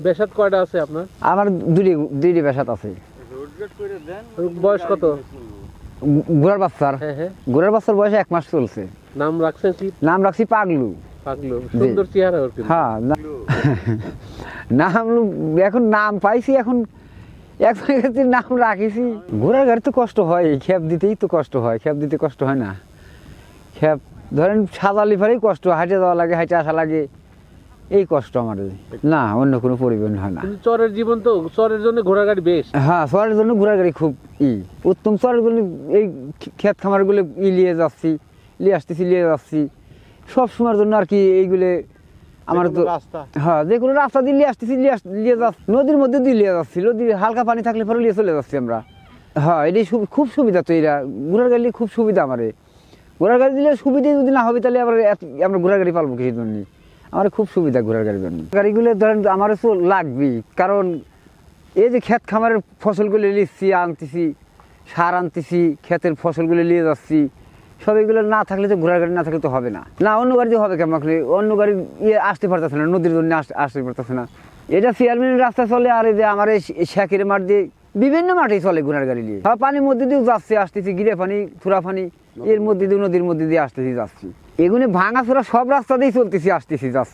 বেসাত কয়টা আছে আপনার? আমার দুইটি বেসাত আছে। বয়স কত? ঘোড়ার বাচ্চার হ্যাঁ হ্যাঁ। ঘোড়ার বাচ্চার বয়স 1 মাস চলছে। নাম রাখছেন কি? নাম রাখছি পাগলু। পাগলু, সুন্দর চেহারা ওর কিন্তু। হ্যাঁ নাম এখন নাম পাইছি, এখন নাম রাখিছি। ঘোড়ার গাড়ি তো কষ্ট হয়, খেপ দিতেই তো কষ্ট হয়, খেপ দিতে কষ্ট হয় না? খেপ ধরেন সাজালি ফারেই কষ্ট, হাইটে যাওয়া লাগে, হাইটে আসা লাগে, এই কষ্ট আমার। না অন্য কোনো পরিবহন হয় না। কিন্তু চরের জীবন তো, চরের জন্য ঘোড়া গাড়ি বেশ। হ্যাঁ চরের জন্য ঘোড়ার গাড়ি খুব উত্তম। চরের জন্য এই ক্ষেত খামারগুলো নিয়ে যাচ্ছি, নিয়ে আসতেছি, নিয়ে যাচ্ছি সব সময়ের জন্য আর কি। এইগুলো আমার তো হ্যাঁ যে কোনো রাস্তা দিয়ে নিয়ে আসতেছি, নিয়ে যাচ্ছি, নদীর মধ্যে দিয়ে নিয়ে যাচ্ছি, নদীর হালকা পানি থাকলে পরে নিয়ে চলে যাচ্ছি আমরা। হ্যাঁ এটাই খুব সুবিধা তো, এরা ঘোড়ার গাড়ি খুব সুবিধা আমার। ঘোড়ার গাড়ি দিলে সুবিধা যদি না হবে তাহলে আবার আমরা ঘোড়ার গাড়ি পালবো কিসের জন্য? আমার খুব সুবিধা ঘোড়ার গাড়ির জন্য। গাড়িগুলো ধরেন আমার তো লাগবেই, কারণ এই যে ক্ষেত খামারের ফসলগুলো নিচ্ছি, আনতেছি, সার আনতেছি, ক্ষেতের ফসলগুলো নিয়ে যাচ্ছি, সব এগুলো না থাকলে তো ঘোড়ার গাড়ি না থাকলে তো হবে না। না অন্য গাড়ি হবে কেমন? অন্য গাড়ি আসতে পারতেছে না, নদীর জন্য আসতে পারতেছে না। এটা চেয়ারম্যানের রাস্তা চলে, আর এই যে আমার এই শেখের মাঠ দিয়ে বিভিন্ন মাঠেই চলে ঘোড়ার গাড়ি নিয়ে। পানির মধ্যে দিয়েও যাচ্ছে, আসতেছি, গিরে পানি, থুরা পানি, এর মধ্যে দিয়ে নদীর মধ্যে দিয়ে আসতেছি, যাচ্ছি। এগুলো ভাঙা চোরা সব রাস্তা দিয়েই চলতেছি, আসতেছি, যাচ্ছি।